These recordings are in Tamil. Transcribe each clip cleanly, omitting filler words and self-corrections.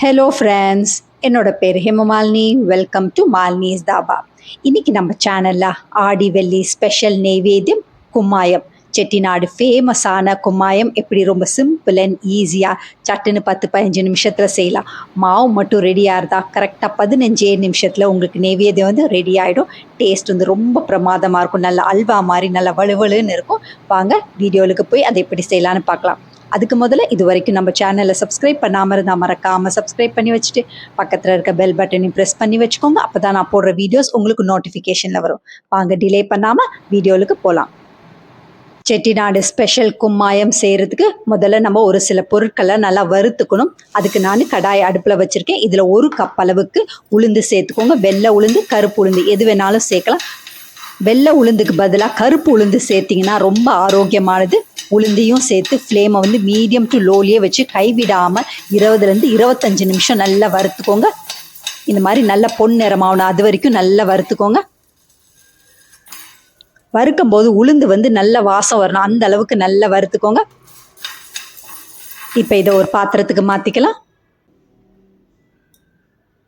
ஹலோ ஃப்ரெண்ட்ஸ், என்னோட பேர் ஹேமமாலினி. Welcome to Malini's Dhaba. இன்னைக்கு நம்ம சேனலில் ஆடி வெள்ளி ஸ்பெஷல் நெய்வேத்தியம் கும்மாயம், செட்டிநாடு ஃபேமஸான கும்மாயம் எப்படி ரொம்ப சிம்பிள் அண்ட் ஈஸியாக சட்டுன்னு 10-15 நிமிஷத்தில் செய்யலாம். மாவு மட்டும் ரெடியாக இருந்தால் கரெக்டாக 15 நிமிஷத்தில் உங்களுக்கு நெய்வேத்தியம் வந்து ரெடி ஆகிடும். டேஸ்ட் வந்து ரொம்ப பிரமாதமாக இருக்கும். நல்ல அல்வா மாதிரி நல்ல வலுவலுன்னு இருக்கும். வாங்க வீடியோவுக்கு போய் அதை எப்படி செய்யலான்னு பார்க்கலாம். அதுக்கு முதல்ல இது வரைக்கும் நம்ம சேனலை சப்ஸ்கிரைப் பண்ணாமல் இருந்தால் மறக்காமல் சப்ஸ்கிரைப் பண்ணி வச்சுட்டு பக்கத்தில் இருக்க பெல் பட்டனையும் ப்ரெஸ் பண்ணி வச்சுக்கோங்க. அப்போ தான் நான் போடுற வீடியோஸ் உங்களுக்கு நோட்டிஃபிகேஷனில் வரும். வாங்க டிலே பண்ணாமல் வீடியோவுக்கு போகலாம். செட்டிநாடு ஸ்பெஷல் கும்மாயம் செய்கிறதுக்கு முதல்ல நம்ம ஒரு சில பொருட்களை நல்லா வறுத்துக்கணும். அதுக்கு நான் கடாய் அடுப்பில் வச்சுருக்கேன். இதில் 1 கப் அளவுக்கு உளுந்து சேர்த்துக்கோங்க. வெள்ளை உளுந்து, கருப்பு உளுந்து எது வேணாலும் சேர்க்கலாம். வெள்ளை உளுந்துக்கு பதிலாக கருப்பு உளுந்து சேர்த்திங்கன்னா ரொம்ப ஆரோக்கியமானது. உளுந்தையும் சேர்த்து ஃப்ளேமை வந்து மீடியம் டு லோலியே வச்சு கைவிடாமல் 20லேருந்து 25 நிமிஷம் நல்லா வறுத்துக்கோங்க. இந்த மாதிரி நல்ல பொன் நிறமாகணும், அது வரைக்கும் நல்லா வறுத்துக்கோங்க. வறுக்கும் போது உளுந்து வந்து நல்ல வாசம் வரணும், அந்த அளவுக்கு நல்லா வறுத்துக்கோங்க. இப்போ இதை ஒரு பாத்திரத்துக்கு மாற்றிக்கலாம்.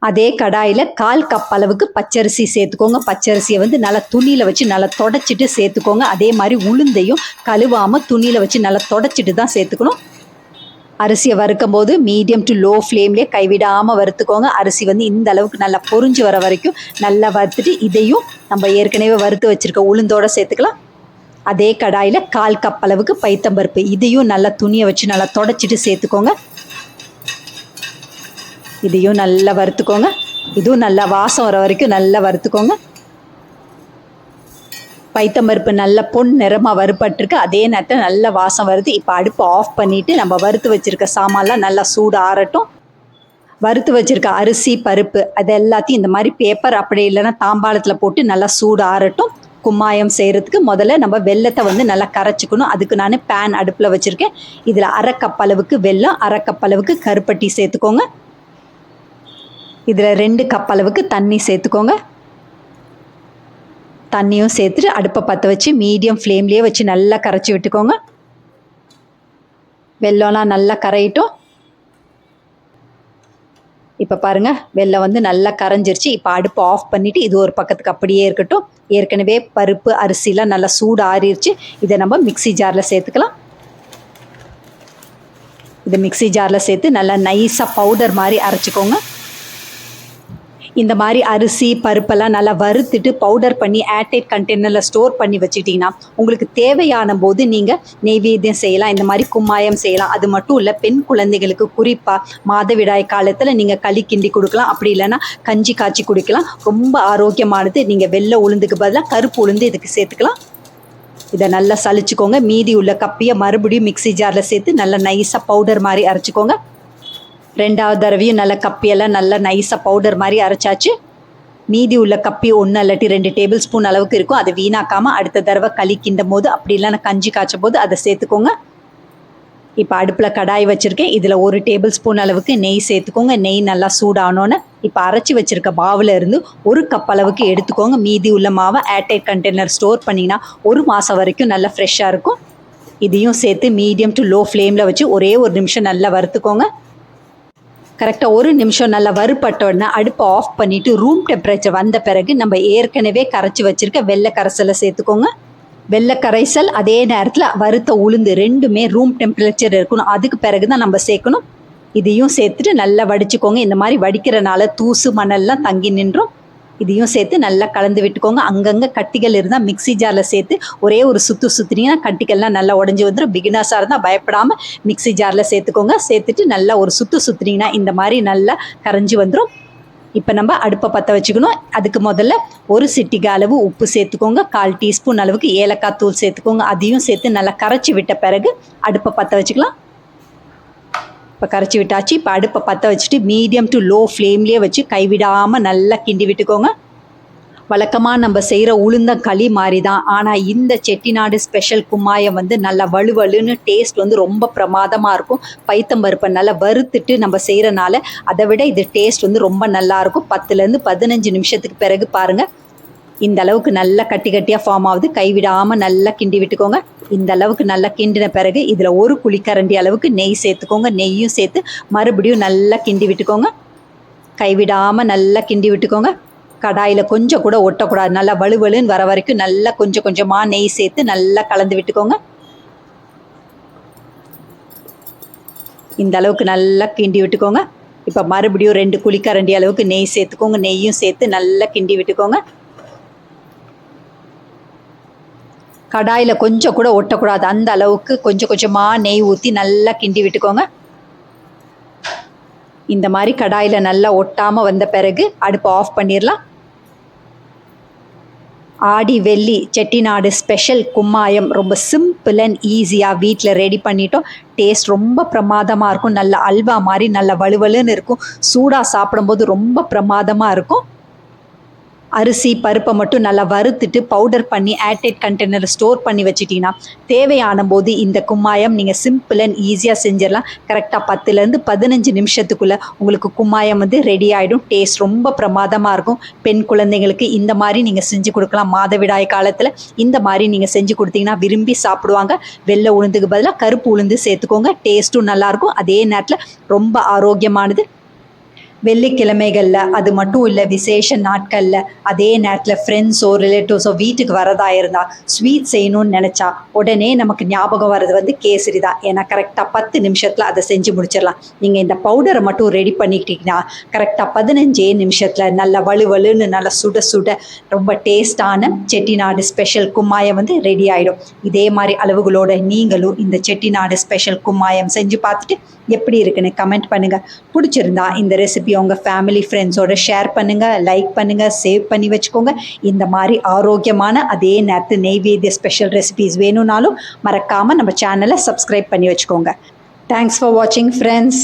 அதே கடாயில் 1/4 கப் அளவுக்கு பச்சரிசி சேர்த்துக்கோங்க. பச்சரிசியை வந்து நல்லா துணியில் வச்சு நல்லா தொடச்சிட்டு சேர்த்துக்கோங்க. அதே மாதிரி உளுந்தையும் கழுவாமல் துணியில் வச்சு நல்லா தொடச்சிட்டு தான் சேர்த்துக்கணும். அரிசியை வறுக்கும் போது மீடியம் டு லோ ஃப்ளேம்லேயே கைவிடாமல் வறுத்துக்கோங்க. அரிசி வந்து இந்த அளவுக்கு நல்லா பொரிஞ்சு வர வரைக்கும் நல்லா வறுத்துட்டு இதையும் நம்ம ஏற்கனவே வறுத்து வச்சுருக்க உளுந்தோடு சேர்த்துக்கலாம். அதே கடாயில் 1/4 கப் அளவுக்கு பைத்தம்பருப்பு, இதையும் நல்லா துணியை வச்சு நல்லா தொடச்சிட்டு சேர்த்துக்கோங்க. இதையும் நல்லா வறுத்துக்கோங்க. இதுவும் நல்லா வாசம் வர வரைக்கும் நல்லா வறுத்துக்கோங்க. பைத்தம்பருப்பு நல்ல பொன் நிறமாக வறுப்பட்டிருக்கு. அதே நேரத்தில் நல்ல வாசம் வருது. இப்போ அடுப்பு ஆஃப் பண்ணிவிட்டு நம்ம வறுத்து வச்சுருக்க சாமான்லாம் நல்லா சூடு ஆறட்டும். வறுத்து வச்சுருக்க அரிசி, பருப்பு அது எல்லாத்தையும் இந்த மாதிரி பேப்பர் அப்படி இல்லைன்னா தாம்பாளத்தில் போட்டு நல்லா சூடு ஆறட்டும். கும்மாயம் செய்கிறதுக்கு முதல்ல நம்ம வெல்லத்தை வந்து நல்லா கரைச்சிக்கணும். அதுக்கு நான் பேன் அடுப்பில் வச்சுருக்கேன். இதில் 1/2 கப் அளவுக்கு வெல்லம், 1/2 கப் அளவுக்கு கருப்பட்டி சேர்த்துக்கோங்க. இதில் 2 கப் அளவுக்கு தண்ணி சேர்த்துக்கோங்க. தண்ணியும் சேர்த்துட்டு அடுப்பை பற்ற வச்சு மீடியம் ஃப்ளேம்லேயே வச்சு நல்லா கரைச்சி விட்டுக்கோங்க. வெல்லம்லாம் நல்லா கரையிட்டும். இப்போ பாருங்கள், வெல்லம் வந்து நல்லா கரைஞ்சிருச்சு. இப்போ அடுப்பு ஆஃப் பண்ணிவிட்டு இது ஒரு பக்கத்துக்கு அப்படியே இருக்கட்டும். ஏற்கனவே பருப்பு, அரிசிலாம் நல்லா சூடு ஆறிடுச்சு. இதை நம்ம மிக்ஸி ஜாரில் சேர்த்துக்கலாம். இதை மிக்ஸி ஜாரில் சேர்த்து நல்லா நைஸாக பவுடர் மாதிரி அரைச்சிக்கோங்க. இந்த மாதிரி அரிசி, பருப்பெல்லாம் நல்லா வறுத்துட்டு பவுடர் பண்ணி ஏர்டைட் கண்டெய்னரில் ஸ்டோர் பண்ணி வச்சுக்கிட்டிங்கன்னா உங்களுக்கு தேவையான போது நீங்கள் நெய்வேத்தியம் செய்யலாம். இந்த மாதிரி கும்மாயம் செய்யலாம். அது மட்டும் இல்லை, பெண் குழந்தைகளுக்கு குறிப்பாக மாதவிடாய் காலத்தில் நீங்கள் களி கிண்டி கொடுக்கலாம். அப்படி இல்லைன்னா கஞ்சி காய்ச்சி குடிக்கலாம். ரொம்ப ஆரோக்கியமானது. நீங்கள் வெள்ளை உளுந்துக்கு பதிலாக கருப்பு உளுந்து இதுக்கு சேர்த்துக்கலாம். இதை நல்லா சலிச்சுக்கோங்க. மீதி உள்ள கப்பியை மறுபடியும் மிக்ஸி ஜாரில் சேர்த்து நல்லா நைஸாக பவுடர் மாதிரி அரைச்சிக்கோங்க. 2வது தடவையும் நல்ல கப்பியெல்லாம் நல்லா நைஸாக பவுடர் மாதிரி அரைச்சாச்சு. மீதி உள்ள கப்பி 1 இல்லாட்டி 2 டேபிள் ஸ்பூன் அளவுக்கு இருக்கும். அதை வீணாக்காமல் அடுத்த தடவை களி கிண்டும் போது அப்படி இல்லைன்னா கஞ்சி காய்ச்சும் போது அதை சேர்த்துக்கோங்க. இப்போ அடுப்பில் கடாய் வச்சுருக்கேன். இதில் 1 டேபிள் ஸ்பூன் அளவுக்கு நெய் சேர்த்துக்கோங்க. நெய் நல்லா சூடானோன்னு இப்போ அரைச்சி வச்சுருக்க மாவில் இருந்து 1 கப் அளவுக்கு எடுத்துக்கோங்க. மீதி உள்ள மாவை ஏர்டைட் கண்டெய்னர் ஸ்டோர் பண்ணிங்கன்னா 1 மாதம் வரைக்கும் நல்லா ஃப்ரெஷ்ஷாக இருக்கும். இதையும் சேர்த்து மீடியம் டு லோ ஃப்ளேமில் வச்சு ஒரே 1 நிமிஷம் நல்லா வறுத்துக்கோங்க. கரெக்டாக 1 நிமிஷம் நல்லா வறுப்பட்டோடனே அடுப்பை ஆஃப் பண்ணிவிட்டு ரூம் டெம்பரேச்சர் வந்த பிறகு நம்ம ஏற்கனவே கரைச்சி வச்சுருக்க வெள்ளை கரைசலை சேர்த்துக்கோங்க. வெள்ளை கரைசல் அதே நேரத்தில் வறுத்த உளுந்து ரெண்டுமே ரூம் டெம்பரேச்சர் இருக்கணும். அதுக்கு பிறகு தான் நம்ம சேர்க்கணும். இதையும் சேர்த்துட்டு நல்லா வடிச்சுக்கோங்க. இந்த மாதிரி வடிக்கிறனால தூசு மணல்லாம் தங்கி நின்றும். இதையும் சேர்த்து நல்லா கலந்து விட்டுக்கோங்க. அங்கங்கே கட்டிகள் இருந்தால் மிக்ஸி ஜாரில் சேர்த்து ஒரே ஒரு சுற்றினீங்கன்னா கட்டிகள்லாம் நல்லா உடஞ்சி வந்துடும். பிகினர்ஸாக இருந்தால் பயப்படாமல் மிக்ஸி ஜாரில் சேர்த்துக்கோங்க. சேர்த்துட்டு நல்லா ஒரு சுற்றினீங்கன்னா இந்த மாதிரி நல்லா கரைஞ்சி வந்துடும். இப்போ நம்ம அடுப்பை பற்ற வச்சுக்கணும். அதுக்கு முதல்ல 1 சிட்டிகை அளவு உப்பு சேர்த்துக்கோங்க. 1/4 டீஸ்பூன் அளவுக்கு ஏலக்காய் தூள் சேர்த்துக்கோங்க. அதையும் சேர்த்து நல்லா கரைச்சி விட்ட பிறகு அடுப்பை பற்ற வச்சுக்கலாம். இப்போ கரைச்சி விட்டாச்சு. இப்போ அடுப்பை பற்ற வச்சுட்டு மீடியம் டு லோ ஃப்ளேம்லேயே வச்சு கைவிடாமல் நல்லா கிண்டி விட்டுக்கோங்க. வழக்கமாக நம்ம செய்கிற உளுந்தங்களி மாதிரி தான். ஆனால் இந்த செட்டிநாடு ஸ்பெஷல் கும்மாயம் வந்து நல்லா வலுவலுன்னு டேஸ்ட் வந்து ரொம்ப பிரமாதமாக இருக்கும். பைத்தம்பருப்பை நல்லா வறுத்துட்டு நம்ம செய்கிறனால அதை விட இது டேஸ்ட் வந்து ரொம்ப நல்லாயிருக்கும். 10லேருந்து 15 நிமிஷத்துக்கு பிறகு பாருங்கள் இந்த அளவுக்கு நல்லா கட்டி கட்டியாக ஃபார்ம் ஆகுது. கைவிடாமல் நல்லா கிண்டி விட்டுக்கோங்க. இந்த அளவுக்கு நல்லா கிண்டின பிறகு இதில் ஒரு குழிக்கரண்டி அளவுக்கு நெய் சேர்த்துக்கோங்க. நெய்யும் சேர்த்து மறுபடியும் நல்லா கிண்டி விட்டுக்கோங்க. கைவிடாமல் நல்லா கிண்டி விட்டுக்கோங்க. கடாயில் கொஞ்சம் கூட ஒட்டக்கூடாது. நல்லா வலுவலுன்னு வர வரைக்கும் நல்லா கொஞ்சம் கொஞ்சமாக நெய் சேர்த்து நல்லா கலந்து விட்டுக்கோங்க. இந்த அளவுக்கு நல்லா கிண்டி விட்டுக்கோங்க. இப்போ மறுபடியும் 2 குழிக்கரண்டி அளவுக்கு நெய் சேர்த்துக்கோங்க. நெய்யும் சேர்த்து நல்லா கிண்டி விட்டுக்கோங்க. கடாயில் கொஞ்சம் கூட ஒட்டக்கூடாது. அந்த அளவுக்கு கொஞ்சம் கொஞ்சமாக நெய் ஊற்றி நல்லா கிண்டி விட்டுக்கோங்க. இந்த மாதிரி கடாயில் நல்லா ஒட்டாமல் வந்த பிறகு அடுப்பை ஆஃப் பண்ணிடலாம். ஆடி வெள்ளி செட்டிநாடு ஸ்பெஷல் கும்மாயம் ரொம்ப சிம்பிள் அண்ட் ஈஸியாக வீட்டில் ரெடி பண்ணிட்டோம். டேஸ்ட் ரொம்ப பிரமாதமாக இருக்கும். நல்ல அல்வா மாதிரி நல்ல வலுவலுன்னு இருக்கும். சூடாக சாப்பிடும்போது ரொம்ப பிரமாதமாக இருக்கும். அரிசி பருப்பை மட்டும் நல்லா வறுத்துட்டு பவுடர் பண்ணி ஏர்டைட் கண்டெய்னரில் ஸ்டோர் பண்ணி வச்சிட்டிங்கன்னா தேவையான போது இந்த கும்மாயம் நீங்கள் சிம்பிள் அண்ட் ஈஸியாக செஞ்சிடலாம். கரெக்டாக 10லேருந்து 15 நிமிஷத்துக்குள்ளே உங்களுக்கு கும்மாயம் ரெடி ஆகிடும். டேஸ்ட் ரொம்ப பிரமாதமாக இருக்கும். பெண் குழந்தைங்களுக்கு இந்த மாதிரி நீங்கள் செஞ்சு கொடுக்கலாம். மாதவிடாய் காலத்தில் இந்த மாதிரி நீங்கள் செஞ்சு கொடுத்தீங்கன்னா விரும்பி சாப்பிடுவாங்க. வெள்ளை உளுந்துக்கு பதிலாக கருப்பு உளுந்து சேர்த்துக்கோங்க. டேஸ்ட்டும் நல்லாயிருக்கும். அதே நேரத்தில் ரொம்ப ஆரோக்கியமானது. வெள்ளிக்கிழமைகளில் அது மட்டும் இல்லை, விசேஷ நாட்களில் அதே நேரத்தில் ஃப்ரெண்ட்ஸோ ரிலேட்டிவ்ஸோ வீட்டுக்கு வரதா இருந்தால் ஸ்வீட் செய்யணும்னு நினச்சா உடனே நமக்கு ஞாபகம் வர்றது கேசரி தான். ஏன்னா கரெக்டாக 10 நிமிஷத்தில் அதை செஞ்சு முடிச்சிடலாம். நீங்கள் இந்த பவுடரை மட்டும் ரெடி பண்ணிக்கிட்டிங்கன்னா கரெக்டாக 15 நிமிஷத்தில் நல்ல வலுவலுன்னு நல்லா சுட சுட ரொம்ப டேஸ்டான செட்டிநாடு ஸ்பெஷல் கும்மாயம் ரெடி ஆகிடும். இதே மாதிரி அளவுகளோட நீங்களும் இந்த செட்டிநாடு ஸ்பெஷல் கும்மாயம் செஞ்சு பார்த்துட்டு எப்படி இருக்குன்னு கமெண்ட் பண்ணுங்கள். பிடிச்சிருந்தா இந்த ரெசிபி உங்கள் ஃபேமிலி ஃப்ரெண்ட்ஸோட ஷேர் பண்ணுங்கள், லைக் பண்ணுங்கள், சேவ் பண்ணி வச்சுக்கோங்க. இந்த மாதிரி ஆரோக்கியமான அதே நேரத்து நெய்வேத்திய ஸ்பெஷல் ரெசிபிஸ் வேணும்னாலும் மறக்காமல் நம்ம சேனலை சப்ஸ்கிரைப் பண்ணி வச்சுக்கோங்க. தேங்க்ஸ் ஃபார் வாட்சிங் ஃப்ரெண்ட்ஸ்.